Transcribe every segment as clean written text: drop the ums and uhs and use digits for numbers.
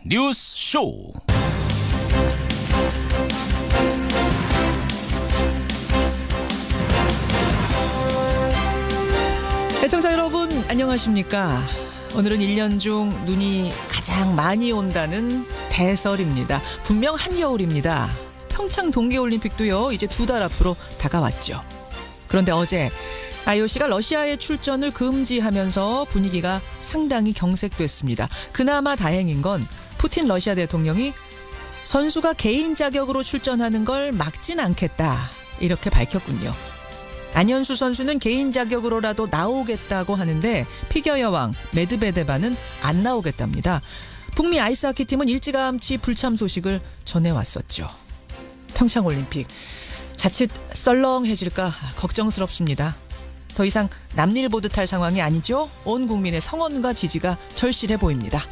뉴스 쇼. 애청자 여러분 안녕하십니까? 오늘은 1년 중 눈이 가장 많이 온다는 대설입니다. 분명 한겨울입니다. 평창 동계올림픽도요 이제 2달 앞으로 다가왔죠. 그런데 어제 IOC가 러시아의 출전을 금지하면서 분위기가 상당히 경색됐습니다. 그나마 다행인 건 푸틴 러시아 대통령이 선수가 개인 자격으로 출전하는 걸 막진 않겠다 이렇게 밝혔군요. 안현수 선수는 개인 자격으로라도 나오겠다고 하는데 피겨 여왕 메드베데바는 안 나오겠답니다. 북미 아이스하키 팀은 일찌감치 불참 소식을 전해왔었죠. 평창올림픽 자칫 썰렁해질까 걱정스럽습니다. 더 이상 남일 보듯 할 상황이 아니죠. 온 국민의 성원과 지지가 절실해 보입니다.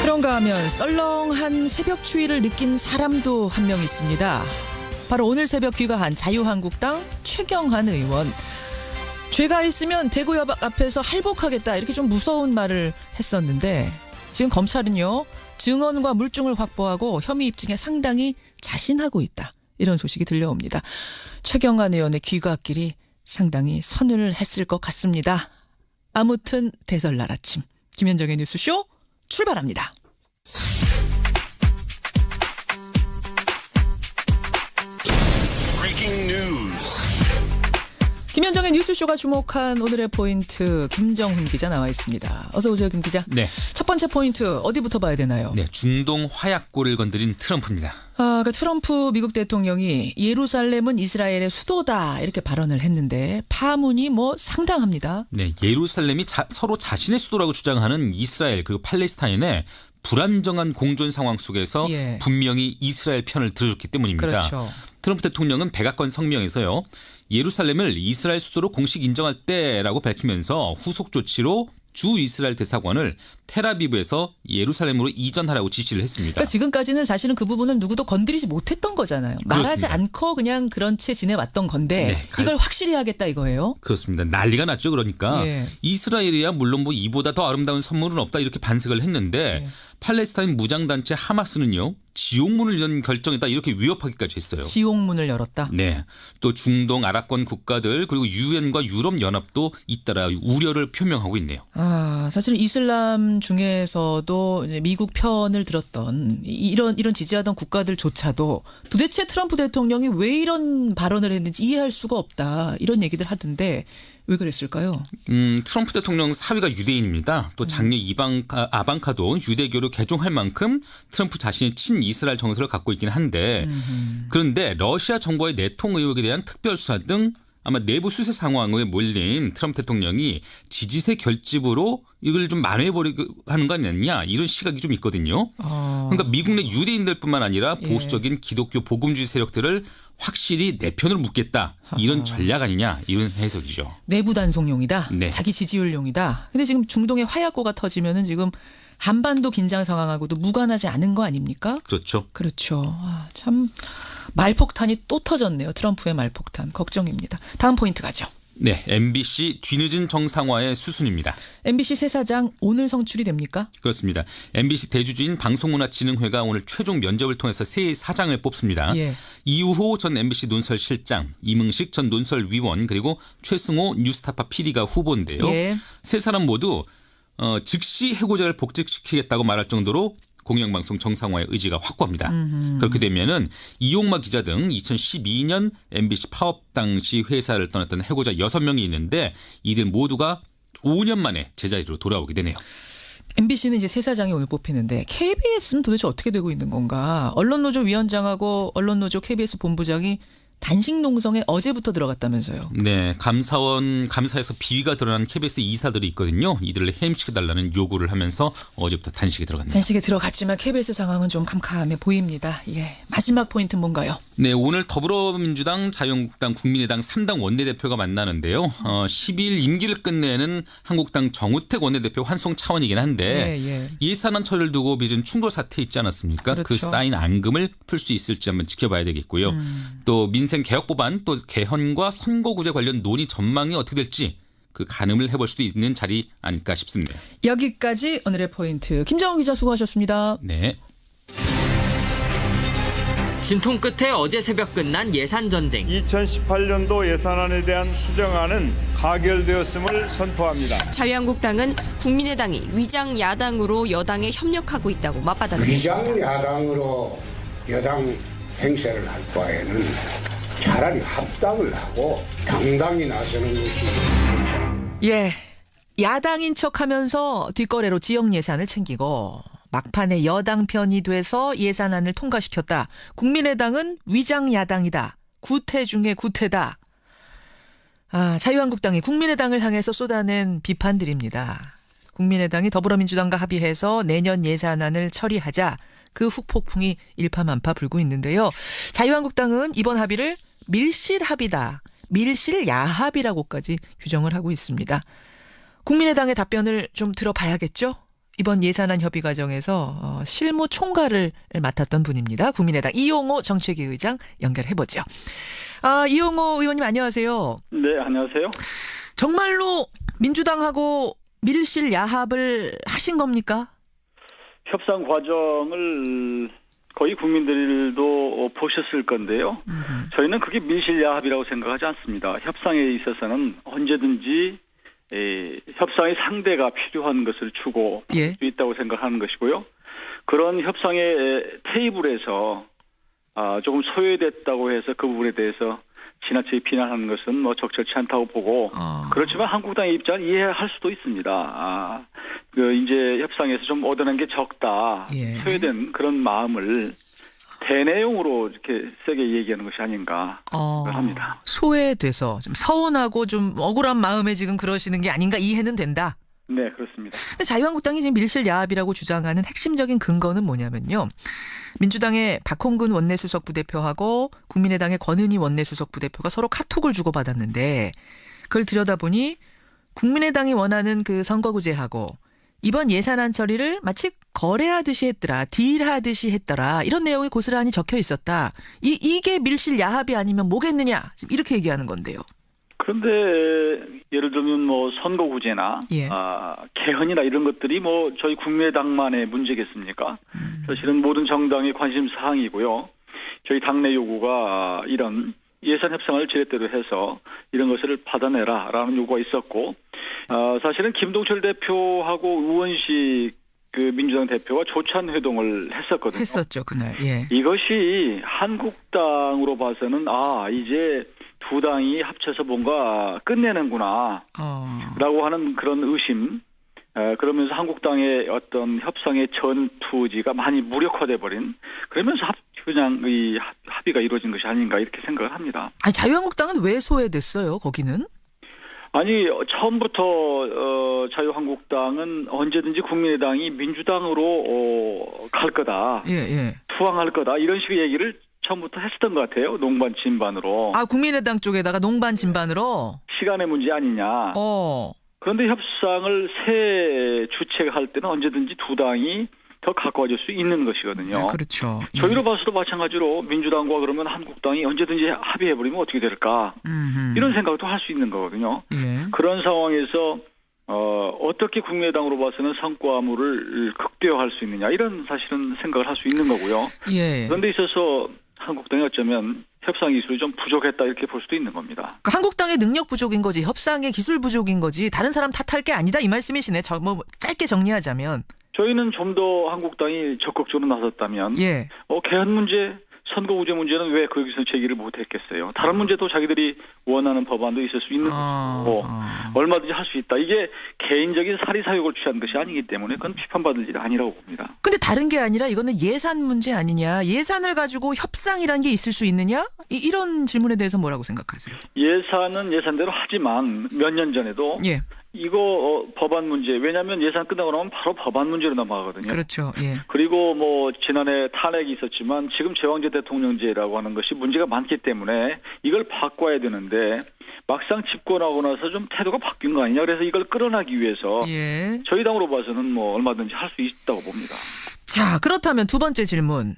그런가 하면 썰렁한 새벽 추위를 느낀 사람도 한 명 있습니다. 바로 오늘 새벽 귀가한 자유한국당 최경환 의원. 죄가 있으면 대구역 앞에서 할복하겠다 이렇게 좀 무서운 말을 했었는데 지금 검찰은요 증언과 물증을 확보하고 혐의 입증에 상당히 자신하고 있다 이런 소식이 들려옵니다. 최경환 의원의 귀가길이 상당히 서늘했을 것 같습니다. 아무튼 대설날 아침 김현정의 뉴스쇼 출발합니다. 김현정의 뉴스쇼가 주목한 오늘의 포인트 김정훈 기자 나와 있습니다. 어서 오세요 김 기자. 네. 첫 번째 포인트 어디부터 봐야 되나요? 네, 중동 화약골을 건드린 트럼프입니다. 그 트럼프 미국 대통령이 예루살렘은 이스라엘의 수도다 이렇게 발언을 했는데 파문이 상당합니다. 네, 예루살렘이 서로 자신의 수도라고 주장하는 이스라엘 그리고 팔레스타인의 불안정한 공존 상황 속에서 분명히 이스라엘 편을 들어줬기 때문입니다. 그렇죠. 트럼프 대통령은 백악관 성명에서요. 예루살렘을 이스라엘 수도로 공식 인정할 때라고 밝히면서 후속 조치로 주 이스라엘 대사관을 텔아비브에서 예루살렘으로 이전하라고 지시를 했습니다. 그러니까 지금까지는 사실은 그 부분은 누구도 건드리지 못했던 거잖아요. 말하지 그렇습니다. 않고 그냥 그런 채 지내왔던 건데 이걸 확실히 하겠다 이거예요? 그렇습니다. 난리가 났죠. 그러니까 이스라엘이야 물론 이보다 더 아름다운 선물은 없다 이렇게 반색을 했는데 팔레스타인 무장단체 하마스는요. 지옥문을 연 결정이다 이렇게 위협하기까지 했어요. 지옥문을 열었다? 네. 또 중동 아랍권 국가들 그리고 유엔과 유럽연합도 잇따라 우려를 표명하고 있네요. 사실 이슬람 중에서도 이제 미국 편을 들었던 이런 지지하던 국가들조차도 도대체 트럼프 대통령이 왜 이런 발언을 했는지 이해할 수가 없다 이런 얘기들 하던데 왜 그랬을까요? 트럼프 대통령 사위가 유대인입니다. 또 장녀 아방카도 유대교를 개종할 만큼 트럼프 자신이 친이스라엘 정서를 갖고 있긴 한데 그런데 러시아 정부의 내통 의혹에 대한 특별수사 등 아마 내부 수사 상황에 몰린 트럼프 대통령이 지지세 결집으로 이걸 좀 만회해버리고 하는 거 아니냐 이런 시각이 좀 있거든요. 그러니까 미국 내 유대인들뿐만 아니라 보수적인 기독교 복음주의 세력들을 확실히 내 편을 묻겠다 이런 전략 아니냐 이런 해석이죠. 내부 단속용이다. 네. 자기 지지율용이다. 근데 지금 중동에 화약고가 터지면은 지금 한반도 긴장 상황하고도 무관하지 않은 거 아닙니까? 그렇죠. 그렇죠. 참 말폭탄이 또 터졌네요. 트럼프의 말폭탄. 걱정입니다. 다음 포인트 가죠. 네, MBC 뒤늦은 정상화의 수순입니다. MBC 새 사장 오늘 성출이 됩니까? 그렇습니다. MBC 대주주인 방송문화진흥회가 오늘 최종 면접을 통해서 새 사장을 뽑습니다. 이우호 전 MBC 논설실장, 이명식 전 논설위원 그리고 최승호 뉴스타파 PD가 후보인데요. 세 사람 모두 즉시 해고자를 복직시키겠다고 말할 정도로 공영방송 정상화의 의지가 확고합니다. 그렇게 되면은 이용마 기자 등 2012년 MBC 파업 당시 회사를 떠났던 해고자 6명이 있는데 이들 모두가 5년 만에 제자리로 돌아오게 되네요. MBC는 이제 새 사장이 오늘 뽑히는데 KBS는 도대체 어떻게 되고 있는 건가? 언론노조 위원장하고 언론노조 KBS 본부장이 단식 농성에 어제부터 들어갔다면서요. 네, 감사에서 비위가 드러난 KBS 이사들이 있거든요. 이들을 해임시켜달라는 요구를 하면서 어제부터 단식에 들어갔네요. 단식에 들어갔지만 KBS 상황은 좀 캄캄해 보입니다. 마지막 포인트는 뭔가요? 네, 오늘 더불어민주당, 자유한국당, 국민의당 3당 원내대표가 만나는데요. 12일 임기를 끝내는 한국당 정우택 원내대표 환송 차원이긴 한데 예산안 처리를 두고 빚은 충돌 사태 있지 않았습니까? 그렇죠. 그 쌓인 앙금을 풀 수 있을지 한번 지켜봐야 되겠고요. 또 민생 개혁 법안 또 개헌과 선거구제 관련 논의 전망이 어떻게 될지 그 가늠을 해볼 수도 있는 자리 아닐까 싶습니다. 여기까지 오늘의 포인트. 김정은 기자 수고하셨습니다. 네. 진통 끝에 어제 새벽 끝난 예산 전쟁. 2018년도 예산안에 대한 수정안은 가결되었음을 선포합니다. 자유한국당은 국민의당이 위장 야당으로 여당에 협력하고 있다고 맞받아쳤습니다. 위장 야당으로 여당 행세를 할 바에는 차라리 합당을 하고 당당히 나서는 것이. 예, 야당인 척하면서 뒷거래로 지역 예산을 챙기고 막판에 여당 편이 돼서 예산안을 통과시켰다. 국민의당은 위장 야당이다. 구태 중에 구태다. 자유한국당이 국민의당을 향해서 쏟아낸 비판들입니다. 국민의당이 더불어민주당과 합의해서 내년 예산안을 처리하자 그 후폭풍이 일파만파 불고 있는데요. 자유한국당은 이번 합의를 밀실 합의다. 밀실 야합이라고까지 규정을 하고 있습니다. 국민의당의 답변을 좀 들어봐야겠죠? 이번 예산안 협의 과정에서 실무 총괄을 맡았던 분입니다. 국민의당 이용호 정책위 의장 연결해보죠. 이용호 의원님 안녕하세요. 네, 안녕하세요. 정말로 민주당하고 밀실 야합을 하신 겁니까? 협상 과정을 거의 국민들도 보셨을 건데요. 저희는 그게 밀실 야합이라고 생각하지 않습니다. 협상에 있어서는 언제든지 협상의 상대가 필요한 것을 주고 할 수 있다고 생각하는 것이고요. 그런 협상의 테이블에서 조금 소외됐다고 해서 그 부분에 대해서 지나치게 비난하는 것은 뭐 적절치 않다고 보고 그렇지만 한국당의 입장을 이해할 수도 있습니다. 이제 협상에서 좀 얻어낸 게 적다. 소외된 그런 마음을 대내용으로 이렇게 세게 얘기하는 것이 아닌가 합니다. 소외돼서 좀 서운하고 좀 억울한 마음에 지금 그러시는 게 아닌가 이해는 된다. 네, 그렇습니다. 근데 자유한국당이 지금 밀실 야합이라고 주장하는 핵심적인 근거는 뭐냐면요. 민주당의 박홍근 원내수석 부대표하고 국민의당의 권은희 원내수석 부대표가 서로 카톡을 주고받았는데 그걸 들여다보니 국민의당이 원하는 그 선거구제하고 이번 예산안 처리를 마치 거래하듯이 했더라. 딜하듯이 했더라. 이런 내용이 고스란히 적혀 있었다. 이게 밀실 야합이 아니면 뭐겠느냐. 지금 이렇게 얘기하는 건데요. 그런데 예를 들면 뭐 선거구제나 개헌이나 이런 것들이 뭐 저희 국민의당만의 문제겠습니까? 사실은 모든 정당의 관심 사항이고요. 저희 당내 요구가 이런 예산 협상을 제때로 해서 이런 것을 받아내라라는 요구가 있었고 사실은 김동철 대표하고 우원식 그 민주당 대표가 조찬 회동을 했었거든요. 했었죠 그날. 예. 이것이 한국당으로 봐서는 이제 두 당이 합쳐서 뭔가 끝내는구나 라고 하는 그런 의심, 그러면서 한국당의 어떤 협상의 전투지가 많이 무력화돼 버린, 그러면서 그냥 이 합의가 이루어진 것이 아닌가 이렇게 생각을 합니다. 아니 자유한국당은 왜 소외됐어요 거기는? 아니 처음부터 자유한국당은 언제든지 국민의당이 민주당으로 갈 거다, 투항할 거다 이런 식의 얘기를 처음부터 했었던 것 같아요. 농반 진반으로. 국민의당 쪽에다가 농반 진반으로? 시간의 문제 아니냐. 그런데 협상을 새 주체할 때는 언제든지 두 당이 더 가까워질 수 있는 것이거든요. 그렇죠. 저희로 봐서도 마찬가지로 민주당과 그러면 한국당이 언제든지 합의해버리면 어떻게 될까. 이런 생각도 할 수 있는 거거든요. 그런 상황에서 어떻게 국민의당으로 봐서는 성과물을 극대화할 수 있느냐 이런 사실은 생각을 할 수 있는 거고요. 그런데 있어서 한국당이 어쩌면 협상 기술이 좀 부족했다 이렇게 볼 수도 있는 겁니다. 그러니까 한국당의 능력 부족인 거지 협상의 기술 부족인 거지 다른 사람 탓할 게 아니다 이 말씀이시네. 뭐 짧게 정리하자면. 저희는 좀 더 한국당이 적극적으로 나섰다면 개헌 문제, 선거구제 문제는 왜 거기서 제기를 못했겠어요. 다른 문제도 자기들이 원하는 법안도 있을 수 있는 것이고 얼마든지 할 수 있다. 이게 개인적인 사리사욕을 취한 것이 아니기 때문에 그건 비판받을 일이 아니라고 봅니다. 근데 다른 게 아니라 이거는 예산 문제 아니냐. 예산을 가지고 협상이란 게 있을 수 있느냐. 이런 질문에 대해서 뭐라고 생각하세요? 예산은 예산대로 하지만 몇 년 전에도 이거 법안 문제, 왜냐하면 예산 끝나고 나면 바로 법안 문제로 넘어가거든요. 그렇죠. 그리고 뭐 지난해 탄핵이 있었지만 지금 제왕제 대통령제라고 하는 것이 문제가 많기 때문에 이걸 바꿔야 되는데 막상 집권하고 나서 좀 태도가 바뀐 거 아니냐. 그래서 이걸 끌어나기 위해서 저희 당으로 봐서는 뭐 얼마든지 할 수 있다고 봅니다. 자, 그렇다면 두 번째 질문.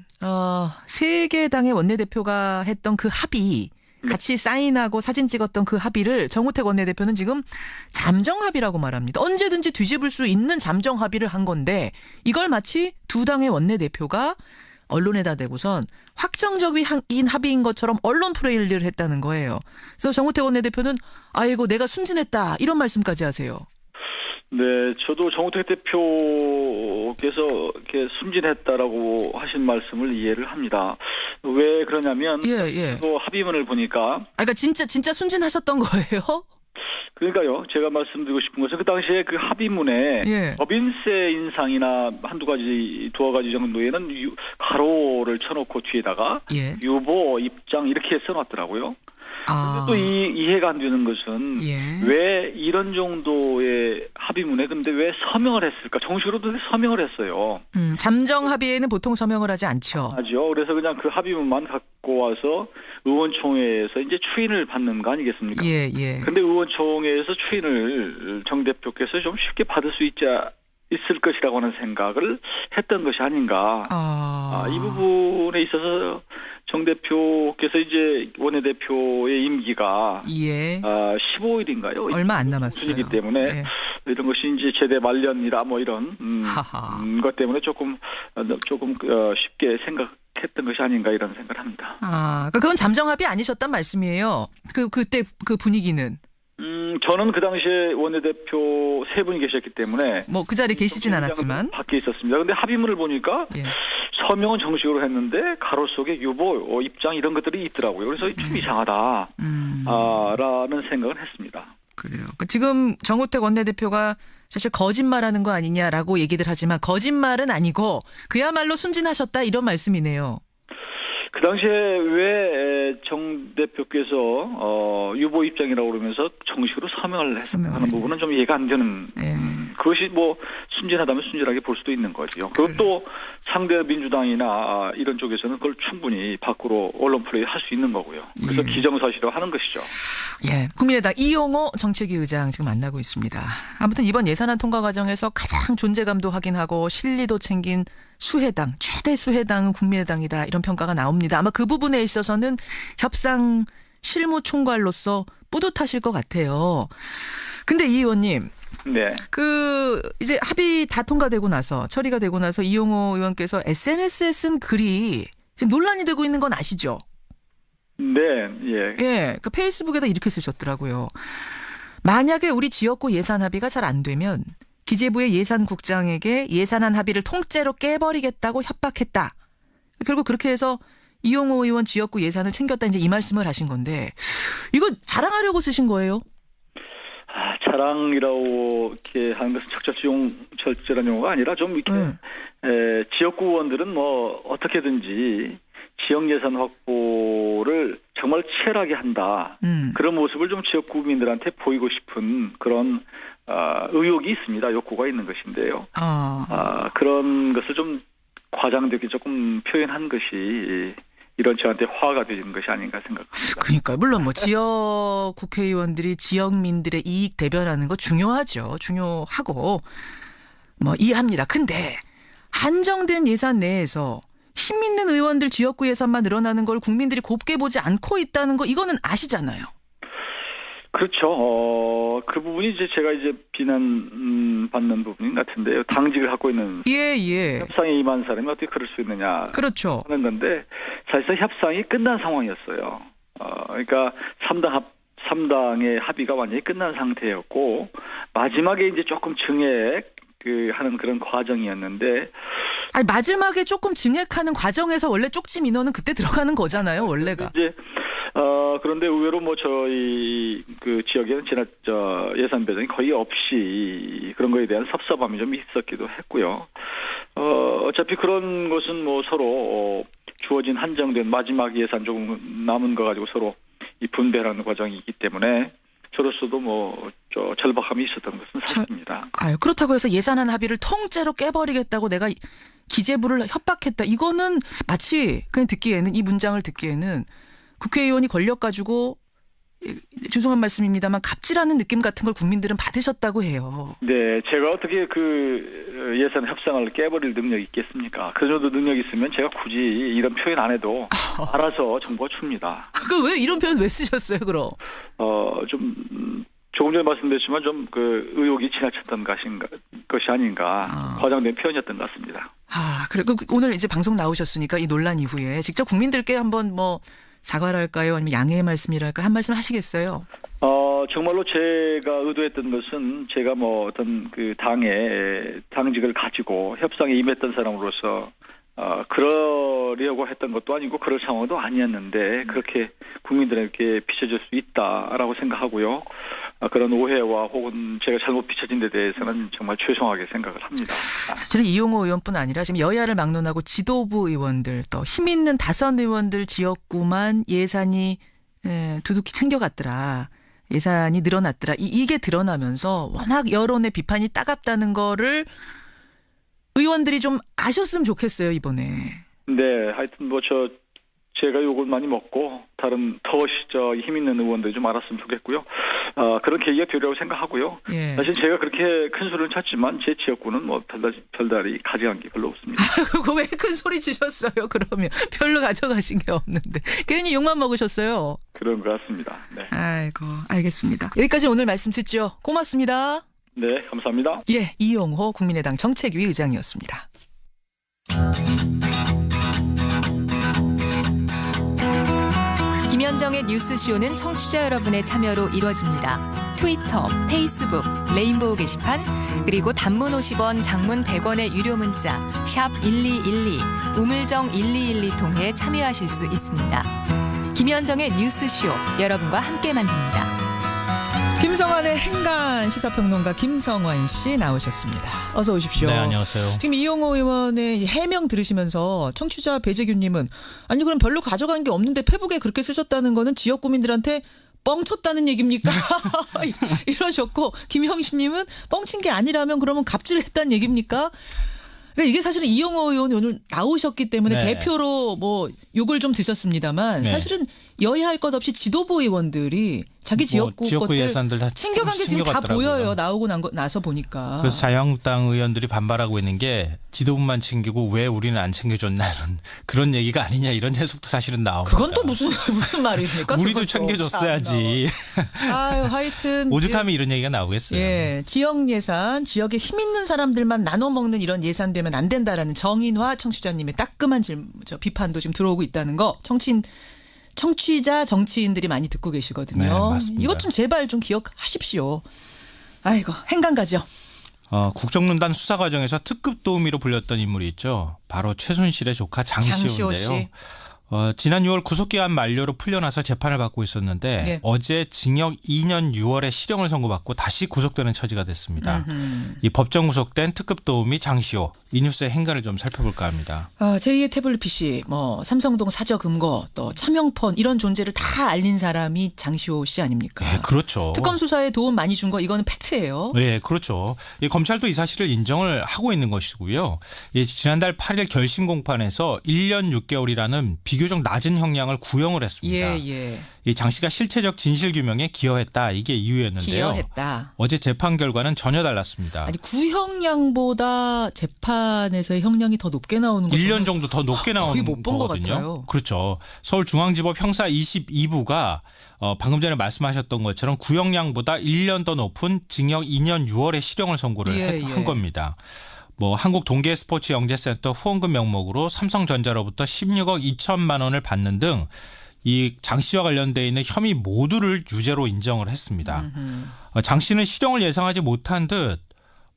세 개 당의 원내대표가 했던 그 합의 같이 사인하고 사진 찍었던 그 합의를 정우택 원내대표는 지금 잠정 합의라고 말합니다. 언제든지 뒤집을 수 있는 잠정 합의를 한 건데 이걸 마치 두 당의 원내대표가 언론에다 대고선 확정적인 합의인 것처럼 언론 프레이를 했다는 거예요. 그래서 정우택 원내대표는 아이고 내가 순진했다 이런 말씀까지 하세요. 네, 저도 정우택 대표께서 이렇게 순진했다라고 하신 말씀을 이해를 합니다. 왜 그러냐면 또 합의문을 보니까 그러니까 진짜 순진하셨던 거예요? 그러니까요. 제가 말씀드리고 싶은 것은 그 당시에 그 합의문에 법인세 인상이나 두어 가지 정도에는 가로를 쳐놓고 뒤에다가 유보 입장 이렇게 써놨더라고요. 또 이해가 안 되는 것은 왜 이런 정도의 합의문에 근데 왜 서명을 했을까? 정식으로도 서명을 했어요. 잠정 합의에는 보통 서명을 하지 않죠. 하죠. 그래서 그냥 그 합의문만 갖고 와서 의원총회에서 이제 추인을 받는 거 아니겠습니까? 근데 의원총회에서 추인을 정 대표께서 좀 쉽게 받을 수 있을 것이라고 하는 생각을 했던 것이 아닌가. 이 부분에 있어서 정 대표께서 이제 원내대표의 임기가 15일인가요? 얼마 안 남았어요. 이기 때문에 이런 것이 이제 제대 말년이라 뭐 이런 것 때문에 조금 쉽게 생각했던 것이 아닌가 이런 생각을 합니다. 그러니까 그건 잠정 합의 아니셨단 말씀이에요. 그때 그 분위기는. 저는 그 당시에 원내대표 세 분이 계셨기 때문에 뭐 그 자리에 계시진 않았지만 밖에 있었습니다. 그런데 합의문을 보니까 서명은 정식으로 했는데 가로 속에 유보 입장 이런 것들이 있더라고요. 그래서 좀 이상하다 라는 생각을 했습니다. 그래요. 지금 정우택 원내대표가 사실 거짓말하는 거 아니냐라고 얘기들 하지만 거짓말은 아니고 순진하셨다 이런 말씀이네요. 그 당시에 왜 정 대표께서 유보 입장이라고 그러면서 정식으로 서명을 하는 부분은 좀 이해가 안 되는 그것이 뭐 순진하다면 순진하게 볼 수도 있는 거죠. 그것도 상대 민주당이나 이런 쪽에서는 그걸 충분히 밖으로 언론 플레이 할 수 있는 거고요. 그래서 기정사실화 하는 것이죠. 국민의당 이용호 정책위 의장 지금 만나고 있습니다. 아무튼 이번 예산안 통과 과정에서 가장 존재감도 확인하고 실리도 챙긴 수혜당, 최대 수혜당은 국민의당이다 이런 평가가 나옵니다. 아마 그 부분에 있어서는 협상 실무총괄로서 뿌듯하실 것 같아요. 근데 이 의원님, 이제 합의 다 통과되고 나서 처리가 되고 나서 이용호 의원께서 SNS에 쓴 글이 지금 논란이 되고 있는 건 아시죠? 그 페이스북에다 이렇게 쓰셨더라고요. 만약에 우리 지역구 예산 합의가 잘 안 되면 기재부의 예산국장에게 예산안 합의를 통째로 깨버리겠다고 협박했다. 결국 그렇게 해서 이용호 의원 지역구 예산을 챙겼다 이제 이 말씀을 하신 건데 이거 자랑하려고 쓰신 거예요? 자랑이라고 이렇게 하는 것은 적절한 용어가 아니라 좀 이렇게 지역구 의원들은 뭐 어떻게든지 지역 예산 확보를 정말 치열하게 한다. 그런 모습을 좀 지역 구민들한테 보이고 싶은 그런 의욕이 있습니다. 욕구가 있는 것인데요. 그런 것을 좀 과장되게 조금 표현한 것이 이런 저한테 화가 되는 것이 아닌가 생각합니다. 그러니까요. 물론 뭐 지역 국회의원들이 지역민들의 이익 대변하는 거 중요하죠. 중요하고 뭐 이해합니다. 근데 한정된 예산 내에서 힘 있는 의원들 지역구 예산만 늘어나는 걸 국민들이 곱게 보지 않고 있다는 거 이거는 아시잖아요. 그렇죠. 그 부분이 제가 비난받는 부분인 것 같은데요. 당직을 갖고 있는 협상에 임한 사람이 어떻게 그럴 수 있느냐 하는 건데 사실상 협상이 끝난 상황이었어요. 그러니까 3당의 합의가 완전히 끝난 상태였고 마지막에 이제 조금 증액 하는 그런 과정이었는데 마지막에 조금 증액하는 과정에서 원래 쪽지 민원은 그때 들어가는 거잖아요, 원래가. 그런데 의외로 뭐 저희 그 지역에는 예산 배정이 거의 없이 그런 거에 대한 섭섭함이 좀 있었기도 했고요. 어차피 그런 것은 뭐 서로 주어진 한정된 마지막 예산 조금 남은 거 가지고 서로 이 분배하는 과정이 있기 때문에 저로서도 뭐 절박함이 있었던 것은 사실입니다. 그렇다고 해서 예산안 합의를 통째로 깨버리겠다고 내가 기재부를 협박했다. 이거는 마치 그냥 이 문장을 듣기에는 국회의원이 걸려가지고 죄송한 말씀입니다만 갑질하는 느낌 같은 걸 국민들은 받으셨다고 해요. 네, 제가 어떻게 그 예산 협상을 깨버릴 능력이 있겠습니까? 그 정도 능력이 있으면 제가 굳이 이런 표현 안 해도 알아서 정부가 줍니다. 그 왜 이런 표현 왜 쓰셨어요, 그럼? 좀 조금 전에 말씀드렸지만 좀 그 의혹이 지나쳤던 것이 아닌가 과장된 표현이었던 것 같습니다. 그래. 오늘 이제 방송 나오셨으니까 이 논란 이후에 직접 국민들께 한번 뭐 사과를 할까요? 아니면 양해의 말씀이랄까요? 한 말씀 하시겠어요? 정말로 제가 의도했던 것은 제가 뭐 어떤 그 당의 당직을 가지고 협상에 임했던 사람으로서 그러려고 했던 것도 아니고 그럴 상황도 아니었는데 그렇게 국민들에게 비춰질 수 있다라고 생각하고요. 그런 오해와 혹은 제가 잘못 비춰진 데 대해서는 정말 죄송하게 생각을 합니다. 사실은 이용호 의원뿐 아니라 지금 여야를 막론하고 지도부 의원들 또 힘 있는 다선 의원들 지역구만 예산이 두둑히 챙겨갔더라. 예산이 늘어났더라. 이게 드러나면서 워낙 여론의 비판이 따갑다는 거를 의원들이 좀 아셨으면 좋겠어요, 이번에. 네, 하여튼 뭐 제가 욕을 많이 먹고 다른 더 힘 있는 의원들이 좀 알았으면 좋겠고요. 그런 계기가 되리라고 생각하고요. 예. 사실 제가 그렇게 큰 소리를 쳤지만 제 지역구는 뭐 별다리 가져간 게 별로 없습니다. 그거 왜 큰 소리 치셨어요? 그러면 별로 가져가신 게 없는데 괜히 욕만 먹으셨어요. 그런 것 같습니다. 네. 아이고, 알겠습니다. 여기까지 오늘 말씀 듣죠. 고맙습니다. 네, 감사합니다. 예, 이용호 국민의당 정책위 의장이었습니다. 김현정의 뉴스쇼는 청취자 여러분의 참여로 이루어집니다. 트위터, 페이스북, 레인보우 게시판, 그리고 단문 50원, 장문 100원의 유료 문자 샵 1212, 우물정 1212 통해 참여하실 수 있습니다. 김현정의 뉴스쇼, 여러분과 함께 만듭니다. 김성환의 행간 시사평론가 김성환 씨 나오셨습니다. 어서 오십시오. 네, 안녕하세요. 지금 이용호 의원의 해명 들으시면서 청취자 배재균님은 아니 그럼 별로 가져간 게 없는데 페북에 그렇게 쓰셨다는 거는 지역 구민들한테 뻥쳤다는 얘기입니까? 이러셨고 김형신님은 뻥친 게 아니라면 그러면 갑질했다는 얘기입니까? 그러니까 이게 사실은 이용호 의원이 오늘 나오셨기 때문에 네. 대표로 뭐 욕을 좀 드셨습니다만 네. 사실은 여야할 것 없이 지도부 의원들이 자기 지역구 지역구 것들 예산들 다 챙겨간 게 지금 다 챙겨갔더라고요. 보여요. 나오고 나서 보니까. 그래서 자유한국당 의원들이 반발하고 있는 게 지도부만 챙기고 왜 우리는 안 챙겨줬나는 그런 얘기가 아니냐 이런 해석도 사실은 나옵니다. 그건 또 무슨 말입니까? 우리도 그것도 챙겨줬어야지. 아유, 하여튼 오죽하면 이런 얘기가 나오겠어요. 예, 지역 예산, 지역에 힘 있는 사람들만 나눠 먹는 이런 예산 되면 안 된다라는 정인화 청취자님의 따끔한 비판도 지금 들어오고 있다는 거. 청취자 정치인들이 많이 듣고 계시거든요. 네, 맞습니다. 이것 좀 제발 좀 기억하십시오. 아이고, 행간 가죠. 국정농단 수사 과정에서 특급 도우미로 불렸던 인물이 있죠. 바로 최순실의 조카 장시호인데요. 씨. 지난 6월 구속기한 만료로 풀려나서 재판을 받고 있었는데 네. 어제 징역 2년 6월에 실형을 선고받고 다시 구속되는 처지가 됐습니다. 이 법정 구속된 특급 도우미 장시호, 이 뉴스의 행간을 좀 살펴볼까 합니다. 제2의 태블릿 PC, 삼성동 사저금고, 또 차명폰 이런 존재를 다 알린 사람이 장시호 씨 아닙니까? 네, 그렇죠. 특검 수사에 도움 많이 준 거 이거는 팩트예요. 네, 그렇죠. 검찰도 이 사실을 인정을 하고 있는 것이고요. 지난달 8일 결심 공판에서 1년 6개월이라는 비교적 낮은 형량을 구형을 했습니다. 예. 이 장 씨가 실체적 진실 규명에 기여했다, 이게 이유였는데요. 기여했다. 어제 재판 결과는 전혀 달랐습니다. 아니 구형량보다 재판에서의 형량이 더 높게 나오는 거죠. 1년 정도 더 높게 나오는 거의 못 본 것 거거든요. 같아요. 그렇죠. 서울중앙지법 형사 22부가 방금 전에 말씀하셨던 것처럼 구형량보다 1년 더 높은 징역 2년 6월의 실형을 선고를 한 겁니다. 한국동계스포츠영재센터 후원금 명목으로 삼성전자로부터 16억 2천만 원을 받는 등 이 장 씨와 관련돼 있는 혐의 모두를 유죄로 인정을 했습니다. 장 씨는 실형을 예상하지 못한 듯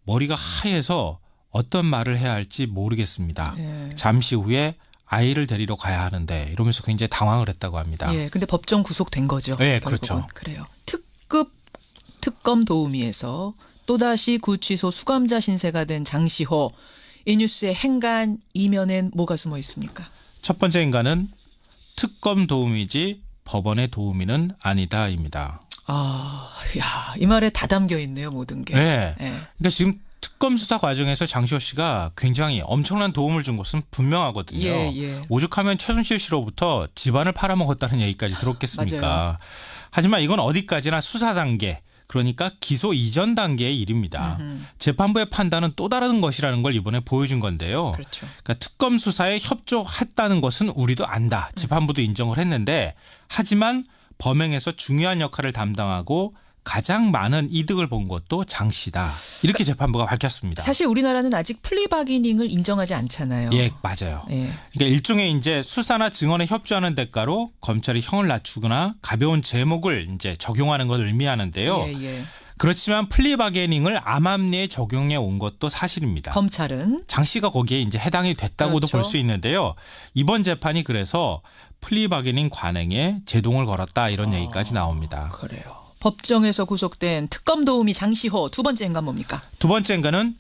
머리가 하얘서 어떤 말을 해야 할지 모르겠습니다. 잠시 후에 아이를 데리러 가야 하는데 이러면서 굉장히 당황을 했다고 합니다. 예, 근데 법정 구속된 거죠. 네, 결국은. 그렇죠. 그래요. 특급 특검 도우미에서 또다시 구치소 수감자 신세가 된 장시호. 이 뉴스의 행간 이면엔 뭐가 숨어 있습니까? 첫 번째 행간은 특검 도우미지 법원의 도우미는 아니다입니다. 이 말에 다 담겨 있네요, 모든 게. 네. 그러니까 지금 특검 수사 과정에서 장시호 씨가 굉장히 엄청난 도움을 준 것은 분명하거든요. 예. 오죽하면 최순실 씨로부터 집안을 팔아먹었다는 얘기까지 들었겠습니까? 맞아요. 하지만 이건 어디까지나 수사 단계, 그러니까 기소 이전 단계의 일입니다. 재판부의 판단은 또 다른 것이라는 걸 이번에 보여준 건데요. 그렇죠. 그러니까 특검 수사에 협조했다는 것은 우리도 안다. 재판부도 인정을 했는데 하지만 범행에서 중요한 역할을 담당하고 가장 많은 이득을 본 것도 장 씨다. 이렇게 재판부가 밝혔습니다. 사실 우리나라는 아직 플리바기닝을 인정하지 않잖아요. 예, 맞아요. 예. 그러니까 일종의 이제 수사나 증언에 협조하는 대가로 검찰이 형을 낮추거나 가벼운 제목을 이제 적용하는 것을 의미하는데요. 예. 그렇지만 플리바게닝을 암암리에 적용해 온 것도 사실입니다. 검찰은 장 씨가 거기에 이제 해당이 됐다고도 그렇죠. 볼 수 있는데요. 이번 재판이 그래서 플리바게닝 관행에 제동을 걸었다 이런 얘기까지 나옵니다. 그래요. 법정에서 구속된 특검 도우미 장시호 두 번째 행간 뭡니까? 두 번째 행간은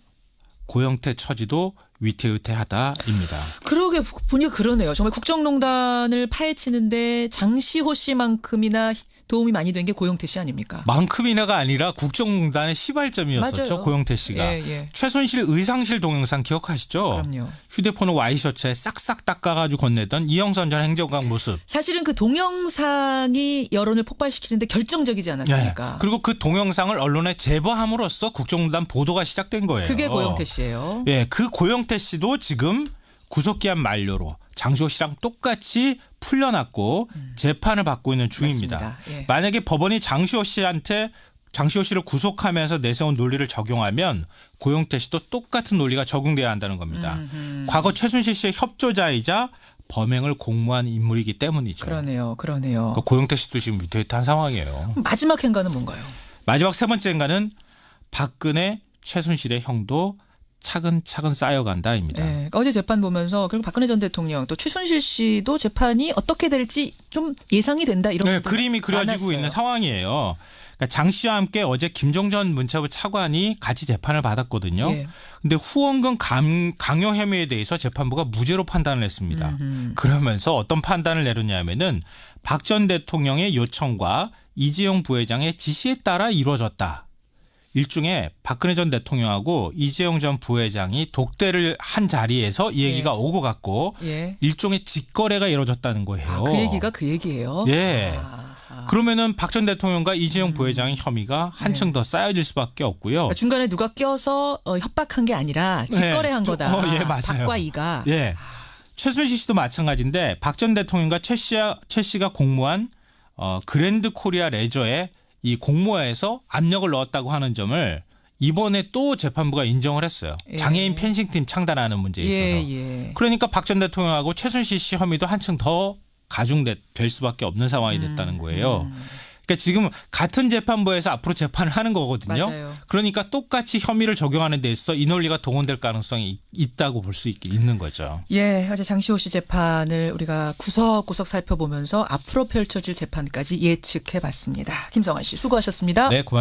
고영태 처지도 위태위태하다입니다. 그러게 보니까 그러네요. 정말 국정농단을 파헤치는데 장시호 씨만큼이나 도움이 많이 된 게 고영태 씨 아닙니까? 만큼이나가 아니라 국정농단의 시발점이었었죠. 맞아요. 고영태 씨가. 예. 최순실 의상실 동영상 기억하시죠? 그럼요. 휴대폰을 와이셔츠에 싹싹 닦아가지고 건네던 이영선 전 행정관 모습. 사실은 그 동영상이 여론을 폭발시키는데 결정적이지 않았습니까? 네. 그리고 그 동영상을 언론에 제보함으로써 국정농단 보도가 시작된 거예요. 그게 고영태 씨예요. 예, 그 고영태 씨도 지금 구속기한 만료로 장시호 씨랑 똑같이 풀려났고 재판을 받고 있는 중입니다. 맞습니다. 예. 만약에 법원이 장시호 씨를 구속하면서 내세운 논리를 적용하면 고영태 씨도 똑같은 논리가 적용돼야 한다는 겁니다. 과거 최순실 씨의 협조자이자 범행을 공모한 인물이기 때문이죠. 그러네요. 그러니까 고영태 씨도 지금 위태위태한 상황이에요. 마지막 행간은 뭔가요? 마지막 세 번째 행간은 박근혜, 최순실의 형도 차근차근 쌓여간다입니다. 네, 그러니까 어제 재판 보면서 결국 박근혜 전 대통령 또 최순실 씨도 재판이 어떻게 될지 좀 예상이 된다 이런 네, 그림이 그려지고 많았어요. 있는 상황이에요. 그러니까 장 씨와 함께 어제 김종전 문체부 차관이 같이 재판을 받았거든요. 그런데 후원금 강요 혐의에 대해서 재판부가 무죄로 판단을 했습니다. 그러면서 어떤 판단을 내렸냐면은 박 전 대통령의 요청과 이재용 부회장의 지시에 따라 이루어졌다. 일종의 박근혜 전 대통령하고 이재용 전 부회장이 독대를 한 자리에서 이 얘기가 오고 갔고 일종의 직거래가 이루어졌다는 거예요. 아, 그 얘기가 그 얘기예요? 예. 그러면은 박 전 대통령과 이재용 부회장의 혐의가 한층 더 쌓여질 수밖에 없고요. 그러니까 중간에 누가 껴서 협박한 게 아니라 직거래한 거다. 예, 맞아요. 박과 이가. 예. 최순실 씨도 마찬가지인데 박 전 대통령과 최 씨가 공모한 그랜드 코리아 레저에 이 공모에서 압력을 넣었다고 하는 점을 이번에 또 재판부가 인정을 했어요. 장애인 펜싱팀 창단하는 문제에 있어서. 그러니까 박 전 대통령하고 최순실 씨 혐의도 한층 더 가중될 수밖에 없는 상황이 됐다는 거예요. 그러니까 지금 같은 재판부에서 앞으로 재판을 하는 거거든요. 맞아요. 그러니까 똑같이 혐의를 적용하는 데 있어 이 논리가 동원될 가능성이 있다고 볼 수 있는 거죠. 예, 어제 장시호 씨 재판을 우리가 구석구석 살펴보면서 앞으로 펼쳐질 재판까지 예측해봤습니다. 김성환 씨 수고하셨습니다. 네, 고맙습니다.